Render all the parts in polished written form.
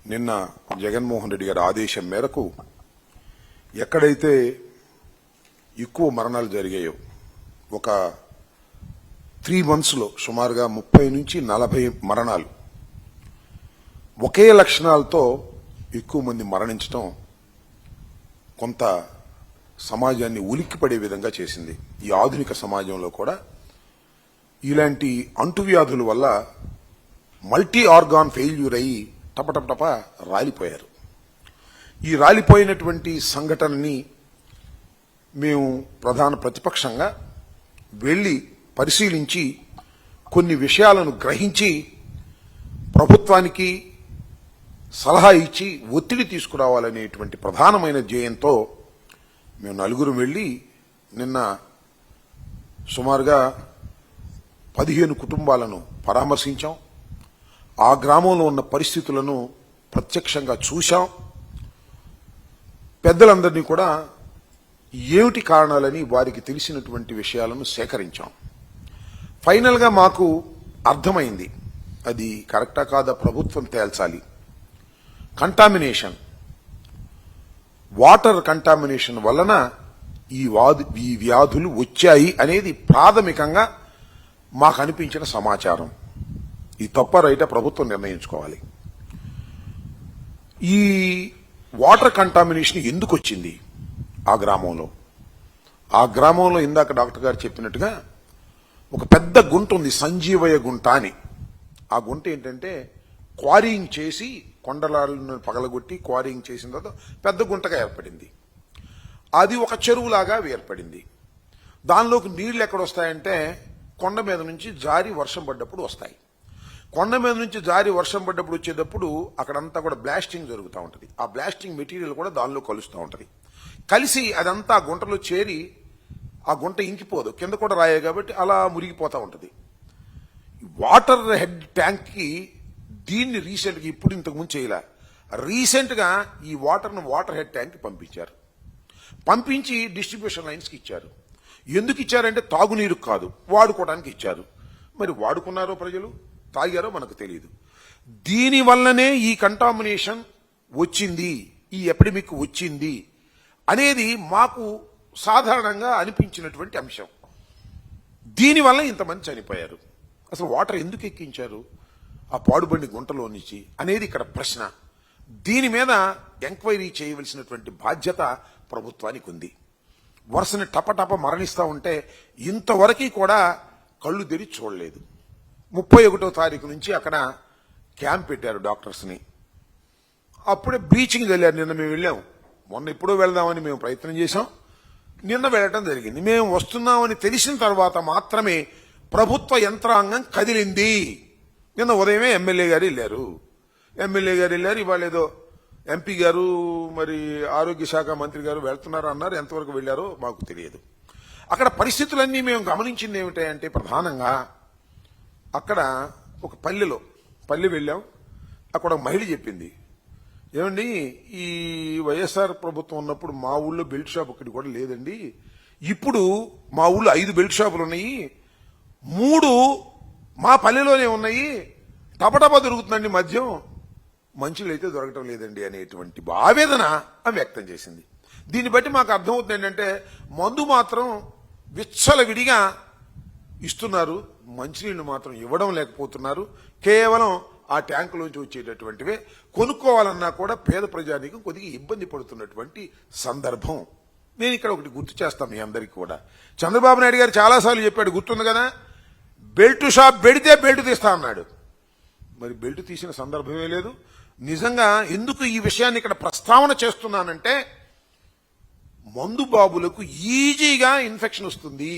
నిన్న జగన్మోహన్ రెడ్డి గారి ఆదేశం మేరకు ఎక్కడైతే ఎక్కువ మరణాలు జరిగాయో ఒక 3 monthsలో సుమారుగా 30 నుంచి 40 మరణాలు ఒకే లక్షణాలతో ఎక్కువ మంది మరణించడం కొంత సమాజాన్ని ఉలిక్కిపడే విధంగా చేసింది. ఈ ఆధునిక సమాజంలో కూడా ఇలాంటి అంటువ్యాధుల వల్ల మల్టీ ఆర్గాన్ ఫెయిల్యూర్ అయ్యి టపటపటప రాలిపోయారు. ఈ రాలిపోయినటువంటి సంఘటనని మేము ప్రధాన ప్రతిపక్షంగా వెళ్లి పరిశీలించి కొన్ని విషయాలను గ్రహించి ప్రభుత్వానికి సలహా ఇచ్చి ఒత్తిడి తీసుకురావాలనేటువంటి ప్రధానమైన ధ్యేయంతో మేము నలుగురు వెళ్లి నిన్న సుమారుగా 15 కుటుంబాలను పరామర్శించాం. ఆ గ్రామంలో ఉన్న పరిస్థితులను ప్రత్యక్షంగా చూశాం. పెద్దలందరినీ కూడా ఏమిటి కారణాలని వారికి తెలిసినటువంటి విషయాలను సేకరించాం. ఫైనల్గా మాకు అర్థమైంది, అది కరెక్టా కాదా ప్రభుత్వం తేల్చాలి. కంటామినేషన్, వాటర్ కంటామినేషన్ వలన ఈ వ్యాధులు వచ్చాయి అనేది ప్రాథమికంగా మాకు అనిపించిన సమాచారం. ఈ తప్ప రైట ప్రభుత్వం నిర్ణయించుకోవాలి. ఈ వాటర్ కంటామినేషన్ ఎందుకు వచ్చింది ఆ గ్రామంలో? ఆ గ్రామంలో ఇందాక డాక్టర్ గారు చెప్పినట్టుగా ఒక పెద్ద గుంట ఉంది, సంజీవయ్య గుంట అని. ఆ గుంట ఏంటంటే క్వారీయింగ్ చేసి కొండలను పగలగొట్టి క్వారీయింగ్ చేసిన తర్వాత పెద్ద గుంటగా ఏర్పడింది. అది ఒక చెరువులాగా ఏర్పడింది. దానిలోకి నీళ్లు ఎక్కడొస్తాయంటే కొండ మీద నుంచి జారి వర్షం పడ్డప్పుడు వస్తాయి. కొండ మీద నుంచి జారి వర్షం పడ్డప్పుడు వచ్చేటప్పుడు అక్కడంతా కూడా బ్లాస్టింగ్ జరుగుతూ ఉంటుంది. ఆ బ్లాస్టింగ్ మెటీరియల్ కూడా దానిలో కలుస్తూ ఉంటుంది. కలిసి అదంతా ఆ గుంటలో చేరి ఆ గుంట ఇంకిపోదు, కింద కూడా రాయే కాబట్టి అలా మురిగిపోతూ ఉంటుంది. వాటర్ హెడ్ ట్యాంక్కి దీన్ని రీసెంట్గా, ఇప్పుడు ఇంతకుముందు చేయలే, రీసెంట్గా ఈ వాటర్ను వాటర్ హెడ్ ట్యాంక్కి పంపించారు. పంపించి డిస్ట్రిబ్యూషన్ లైన్స్కి ఇచ్చారు. ఎందుకు ఇచ్చారంటే తాగునీరు కాదు, వాడుకోవడానికి ఇచ్చారు. మరి వాడుకున్నారో ప్రజలు, తాగారో మనకు తెలియదు. దీనివల్లనే ఈ కంటామినేషన్ వచ్చింది, ఈ ఎపిడమిక్ వచ్చింది అనేది మాకు సాధారణంగా అనిపించినటువంటి అంశం. దీనివల్ల ఇంతమంది చనిపోయారు. అసలు వాటర్ ఎందుకు ఎక్కించారు ఆ పాడుబండి గుంటలో నుంచి అనేది ఇక్కడ ప్రశ్న. దీని మీద ఎంక్వైరీ చేయవలసినటువంటి బాధ్యత ప్రభుత్వానికి ఉంది. వరుసని టపటప మరణిస్తూ ఉంటే ఇంతవరకు కూడా కళ్ళు తెరిచి చూడలేదు. 31వ తారీఖు నుంచి అక్కడ క్యాంప్ పెట్టారు డాక్టర్స్ని. అప్పుడే బ్లీచింగ్ వెళ్ళారు. నిన్న మేము వెళ్ళాము. మొన్న ఎప్పుడో వెళదామని మేము ప్రయత్నం చేశాం. నిన్న వెళ్ళటం జరిగింది. మేము వస్తున్నామని తెలిసిన తర్వాత మాత్రమే ప్రభుత్వ యంత్రాంగం కదిలింది. నిన్న ఉదయమే ఎమ్మెల్యే గారు వెళ్ళారు. ఇవాళ ఏదో ఎంపీ గారు, మరి ఆరోగ్య శాఖ మంత్రి గారు వెళ్తున్నారు అన్నారు. ఎంతవరకు వెళ్లారో మాకు తెలియదు. అక్కడ పరిస్థితులన్నీ మేము గమనించింది ఏమిటంటే ప్రధానంగా అక్కడ ఒక పల్లె వెళ్ళాం. అక్కడ ఒక మహిళ చెప్పింది, ఏమండి ఈ వైఎస్ఆర్ ప్రభుత్వం ఉన్నప్పుడు మా ఊళ్ళో బెల్ట్ షాప్ ఒకటి కూడా లేదండి. ఇప్పుడు మా ఊళ్ళో 5 బెల్ట్ షాపులు ఉన్నాయి, 3 మా పల్లెలోనే ఉన్నాయి. టపటపా దొరుకుతుందండి మద్యం, మంచిలు అయితే దొరకటం లేదండి అనేటువంటి ఆవేదన ఆమె వ్యక్తం చేసింది. దీన్ని బట్టి మాకు అర్థమవుతుంది ఏంటంటే మందు మాత్రం విచ్చలవిడిగా ఇస్తున్నారు, మంచినీళ్లు మాత్రం ఇవ్వడం లేకపోతున్నారు. కేవలం ఆ ట్యాంకులోంచి వచ్చేటటువంటివే కొనుక్కోవాలన్నా కూడా పేద ప్రజానికి కొద్దిగా ఇబ్బంది పడుతున్నటువంటి సందర్భం. నేను ఇక్కడ ఒకటి గుర్తు చేస్తాను మీ అందరికీ కూడా. చంద్రబాబు నాయుడు గారు చాలాసార్లు చెప్పాడు, గుర్తుంది కదా, బెల్ట్ షాప్ పెడితే బెల్ట్ తీస్తా అన్నాడు. మరి బెల్ట్ తీసిన సందర్భమే లేదు. నిజంగా ఎందుకు ఈ విషయాన్ని ఇక్కడ ప్రస్తావన చేస్తున్నానంటే మందు బాబులకు ఈజీగా ఇన్ఫెక్షన్ వస్తుంది,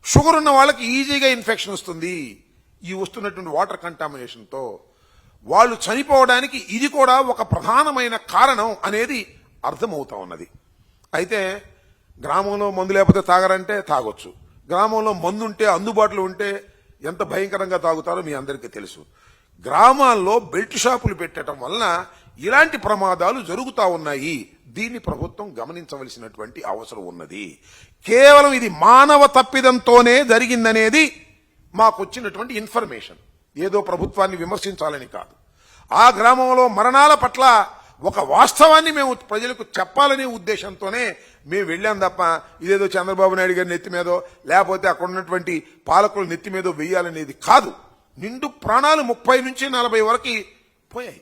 షుగర్ ఉన్న వాళ్ళకి ఈజీగా ఇన్ఫెక్షన్ వస్తుంది. ఈ వస్తున్నటువంటి వాటర్ కంటామినేషన్తో వాళ్ళు చనిపోవడానికి ఇది కూడా ఒక ప్రధానమైన కారణం అనేది అర్థమవుతా ఉన్నది. అయితే గ్రామంలో మందు లేకపోతే తాగరంటే తాగొచ్చు. గ్రామంలో మందు ఉంటే అందుబాటులో ఉంటే ఎంత భయంకరంగా తాగుతారో మీ అందరికీ తెలుసు. గ్రామాల్లో బెల్ట్ షాపులు పెట్టడం వలన ఇలాంటి ప్రమాదాలు జరుగుతూ ఉన్నాయి. దీన్ని ప్రభుత్వం గమనించవలసినటువంటి అవసరం ఉన్నది. కేవలం ఇది మానవ తప్పిదంతోనే జరిగిందనేది మాకు వచ్చినటువంటి ఇన్ఫర్మేషన్. ఏదో ప్రభుత్వాన్ని విమర్శించాలని కాదు. ఆ గ్రామంలో మరణాల పట్ల ఒక వాస్తవాన్ని మేము ప్రజలకు చెప్పాలనే ఉద్దేశంతోనే మేము వెళ్ళాం తప్ప ఇదేదో చంద్రబాబు నాయుడు గారి నెత్తి మీదో లేకపోతే అక్కడ ఉన్నటువంటి పాలకుల నెత్తి మీదో వెయ్యాలనేది కాదు. నిండు ప్రాణాలు 30 నుంచి 40 వరకు పోయాయి.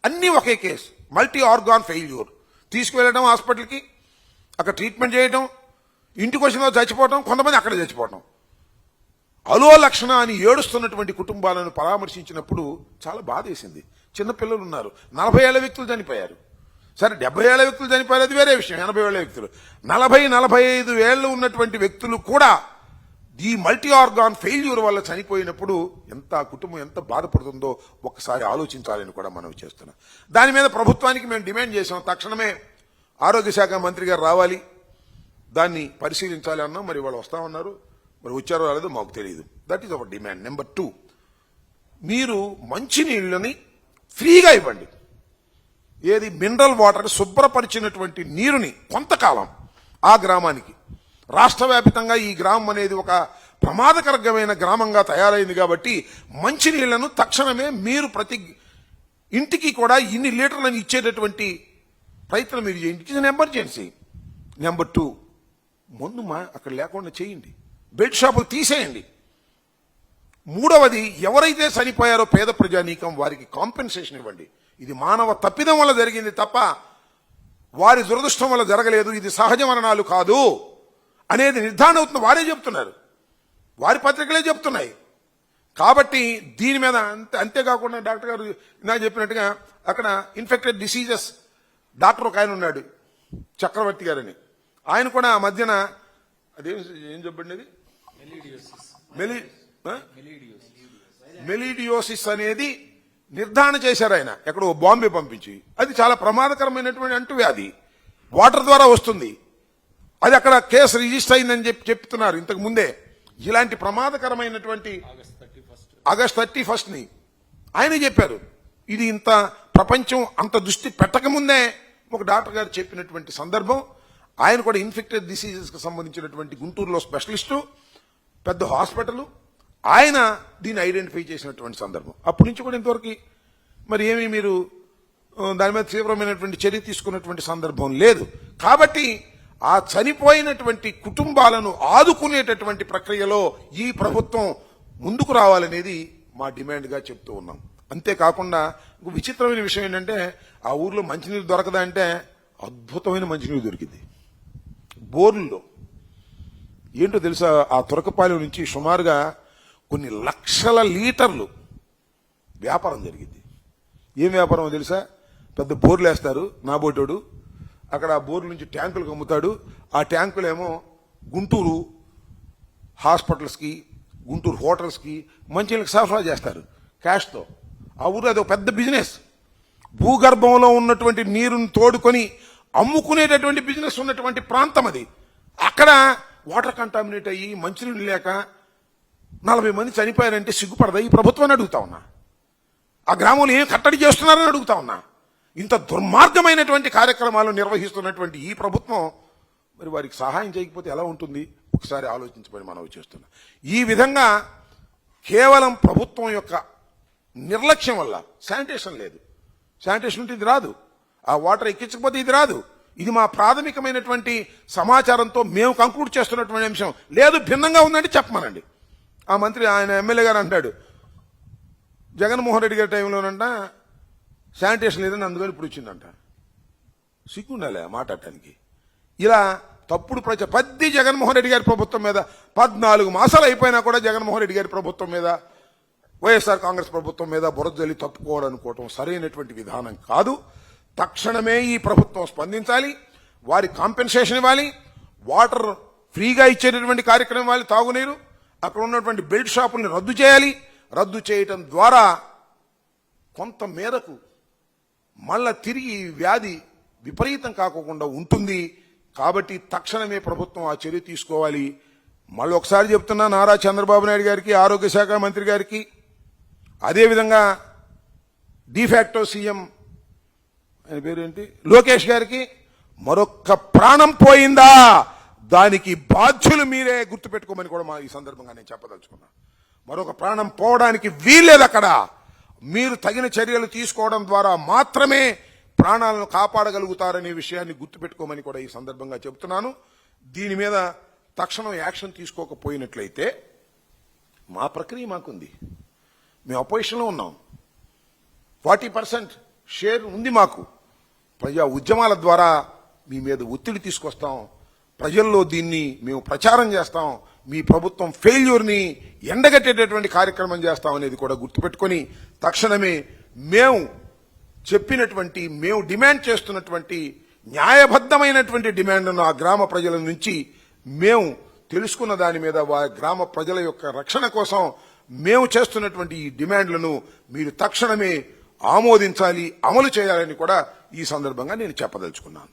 అన్నీ ఒకే కేసు, మల్టీ ఆర్గాన్ ఫెయిల్యూర్. తీసుకువెళ్ళడం హాస్పిటల్కి, అక్కడ ట్రీట్మెంట్ చేయడం, ఇంటికి వచ్చిన చచ్చిపోవడం, కొంతమంది అక్కడ చచ్చిపోవడం. అలో లక్షణ అని ఏడుస్తున్నటువంటి కుటుంబాలను పరామర్శించినప్పుడు చాలా బాధేసింది. చిన్నపిల్లలు ఉన్నారు, 40 ఏళ్ల వ్యక్తులు చనిపోయారు. సరే 70 ఏళ్ల వ్యక్తులు చనిపోయారు, అది వేరే విషయం. 80 ఏళ్ల వ్యక్తులు, 40-45 ఏళ్లు ఉన్నటువంటి వ్యక్తులు కూడా ఈ మల్టీ ఆర్గాన్ ఫెయిల్యూర్ వల్ల చనిపోయినప్పుడు ఎంత కుటుంబం ఎంత బాధపడుతుందో ఒక్కసారి ఆలోచించాలని కూడా మనం చేస్తున్నాం. దాని మీద ప్రభుత్వానికి మేము డిమాండ్ చేసాం, తక్షణమే ఆరోగ్య శాఖ మంత్రి గారు రావాలి, దాన్ని పరిశీలించాలి అన్నాం. మరి వాళ్ళు వస్తామన్నారు, మరి వచ్చారో రాలేదో మాకు తెలియదు. That is our demand. Number 2, మీరు మంచినీళ్ళని ఫ్రీగా ఇవ్వండి. ఏది మినరల్ వాటర్ శుభ్రపరిచినటువంటి నీరుని కొంతకాలం ఆ గ్రామానికి. రాష్ట్ర వ్యాప్తంగా ఈ గ్రామం అనేది ఒక ప్రమాదకరమైన గ్రామంగా తయారైంది కాబట్టి మంచినీళ్లను తక్షణమే మీరు ప్రతి ఇంటికి కూడా ఇన్ని లీటర్లను ఇచ్చేటటువంటి ప్రయత్నం మీరు చేయండి. It is emergency. నెంబర్ 2, ముందు అక్కడ లేకుండా చేయండి, బెడ్ షాపులు తీసేయండి. 3వది, ఎవరైతే చనిపోయారో పేద ప్రజానీకం వారికి కాంపెన్సేషన్ ఇవ్వండి. ఇది మానవ తప్పిదం వల్ల జరిగింది తప్ప వారి దురదృష్టం వల్ల జరగలేదు, ఇది సహజ మరణాలు కాదు అనేది నిర్ధారణ అవుతుంది. వారే చెప్తున్నారు, వారి పత్రికలే చెప్తున్నాయి. కాబట్టి దీని మీద అంతేకాకుండా డాక్టర్ గారు నాకు చెప్పినట్టుగా అక్కడ ఇన్ఫెక్టెడ్ డిసీజెస్ డాక్టర్ ఒక ఆయన ఉన్నాడు, చక్రవర్తి గారని. ఆయన కూడా ఆ మధ్యన ఏం చెప్పండి, మెలీడియోసిస్ అనేది నిర్ధారణ చేశారు ఆయన, ఎక్కడో బాంబే పంపించి. అది చాలా ప్రమాదకరమైనటువంటి అంటువ్యాధి, వాటర్ ద్వారా వస్తుంది. అది అక్కడ కేసు రిజిస్టర్ అయిందని చెప్తున్నారు ఇంతకు ముందే. ఇలాంటి ప్రమాదకరమైనటువంటి ఆగస్ట్ 31 ఆయన చెప్పారు. ఇది ఇంత ప్రపంచం అంత దృష్టి పెట్టకముందే ఒక డాక్టర్ గారు చెప్పినటువంటి సందర్భం. ఆయన కూడా ఇన్ఫెక్టెడ్ డిసీజెస్ కి సంబంధించినటువంటి గుంటూరులో స్పెషలిస్టు, పెద్ద హాస్పిటల్. ఆయన దీన్ని ఐడెంటిఫై చేసినటువంటి సందర్భం. అప్పటి నుంచి కూడా ఇంతవరకు మరి ఏమి మీరు దాని మీద తీవ్రమైనటువంటి చర్య తీసుకున్నటువంటి సందర్భం లేదు. కాబట్టి ఆ చనిపోయినటువంటి కుటుంబాలను ఆదుకునేటటువంటి ప్రక్రియలో ఈ ప్రభుత్వం ముందుకు రావాలనేది మా డిమాండ్గా చెప్తూ ఉన్నాం. అంతేకాకుండా ఇంకో విచిత్రమైన విషయం ఏంటంటే, ఆ ఊర్లో మంచినీరు దొరకదా అంటే అద్భుతమైన మంచినీరు దొరికింది బోర్లలో. ఏంటో తెలుసా, ఆ తురకపాలెం నుంచి సుమారుగా కొన్ని లక్షల లీటర్లు వ్యాపారం జరిగింది. ఏం వ్యాపారం తెలుసా, పెద్ద బోర్లు వేస్తారు నాబోటోడు, అక్కడ ఆ బోర్ల నుంచి ట్యాంకులకు అమ్ముతాడు. ఆ ట్యాంకులేమో గుంటూరు హాస్పిటల్స్కి, గుంటూరు హోటల్స్కి మంచినీళ్ళకి సరఫరా చేస్తారు క్యాష్తో. ఆ ఊరు అది ఒక పెద్ద బిజినెస్. భూగర్భంలో ఉన్నటువంటి నీరుని తోడుకొని అమ్ముకునేటటువంటి బిజినెస్ ఉన్నటువంటి ప్రాంతం అది. అక్కడ వాటర్ కంటామినేట్ అయ్యి మంచినీళ్ళు లేక 40 మంది చనిపోయారంటే సిగ్గుపడదా ఈ ప్రభుత్వాన్ని అడుగుతా ఉన్నా. ఆ గ్రామంలో ఏం కట్టడి చేస్తున్నారని అడుగుతా ఉన్నా. ఇంత దుర్మార్గమైనటువంటి కార్యక్రమాలు నిర్వహిస్తున్నటువంటి ఈ ప్రభుత్వం మరి వారికి సహాయం చేయకపోతే ఎలా ఉంటుంది ఒకసారి ఆలోచించమని మనవి చేస్తున్నా. ఈ విధంగా కేవలం ప్రభుత్వం యొక్క నిర్లక్ష్యం వల్ల శానిటేషన్ లేదు. శానిటేషన్ ఉంటే ఇది రాదు, ఆ వాటర్ ఎక్కించకపోతే ఇది రాదు. ఇది మా ప్రాథమికమైనటువంటి సమాచారంతో మేము కంక్లూడ్ చేస్తున్నటువంటి అంశం. లేదు భిన్నంగా ఉందంటే చెప్పమనండి. ఆ మంత్రి ఆయన ఎమ్మెల్యే గారు అంటాడు, జగన్మోహన్ రెడ్డి గారి టైంలోనంట శానిటేషన్ లేదని అందుకని ఇప్పుడు వచ్చిందంట. సిగ్గుండాలి మాట్లాడటానికి. ఇలా తప్పుడు పద్ది జగన్మోహన్ రెడ్డి గారి ప్రభుత్వం మీద 14 మాసాలు అయిపోయినా కూడా జగన్మోహన్ రెడ్డి గారి ప్రభుత్వం మీద, వైఎస్ఆర్ కాంగ్రెస్ ప్రభుత్వం మీద బురద జల్లి తప్పుకోవాలనుకోవటం సరైనటువంటి విధానం కాదు. తక్షణమే ఈ ప్రభుత్వం స్పందించాలి, వారి కాంపెన్సేషన్ ఇవ్వాలి, వాటర్ ఫ్రీగా ఇచ్చేటటువంటి కార్యక్రమం ఇవ్వాలి, తాగునీరు. అక్కడ ఉన్నటువంటి బెల్ట్ షాపుల్ని రద్దు చేయాలి. రద్దు చేయటం ద్వారా కొంత మేరకు మళ్ళా తిరిగి వ్యాధి విపరీతం కాకుండా ఉంటుంది. కాబట్టి తక్షణమే ప్రభుత్వం ఆ చర్య తీసుకోవాలి. మళ్ళీ ఒకసారి చెప్తున్నా, నారా చంద్రబాబు నాయుడు గారికి, ఆరోగ్య శాఖ మంత్రి గారికి, అదేవిధంగా డిఫాక్టో సీఎం ఆయన పేరేంటి లోకేష్ గారికి, మరొక్క ప్రాణం పోయిందా దానికి బాధ్యులు మీరే గుర్తుపెట్టుకోమని కూడా ఈ సందర్భంగా నేను చెప్పదలుచుకున్నా. మరొక ప్రాణం పోవడానికి వీల్లేదు. అక్కడ మీరు తగిన చర్యలు తీసుకోవడం ద్వారా మాత్రమే ప్రాణాలను కాపాడగలుగుతారనే విషయాన్ని గుర్తుపెట్టుకోమని కూడా ఈ సందర్భంగా చెబుతున్నాను. దీని మీద తక్షణం యాక్షన్ తీసుకోకపోయినట్లయితే మా ప్రక్రియ మాకుంది. మేము అపోజిషన్లో ఉన్నాం. 40% షేర్ ఉంది మాకు. ప్రజా ఉద్యమాల ద్వారా మీ మీద ఒత్తిడి తీసుకొస్తాం. ప్రజల్లో దీన్ని మేము ప్రచారం చేస్తాం. మీ ప్రభుత్వం ఫెయిల్యూర్ని ఎండగట్టేటటువంటి కార్యక్రమం చేస్తాం అనేది కూడా గుర్తుపెట్టుకొని తక్షణమే మేము చెప్పినటువంటి, మేము డిమాండ్ చేస్తున్నటువంటి న్యాయబద్ధమైనటువంటి డిమాండ్లను ఆ గ్రామ ప్రజల నుంచి మేము తెలుసుకున్న దాని మీద గ్రామ ప్రజల యొక్క రక్షణ కోసం మేము చేస్తున్నటువంటి ఈ డిమాండ్లను మీరు తక్షణమే ఆమోదించాలి, అమలు చేయాలని కూడా ఈ సందర్భంగా నేను చెప్పదలుచుకున్నాను.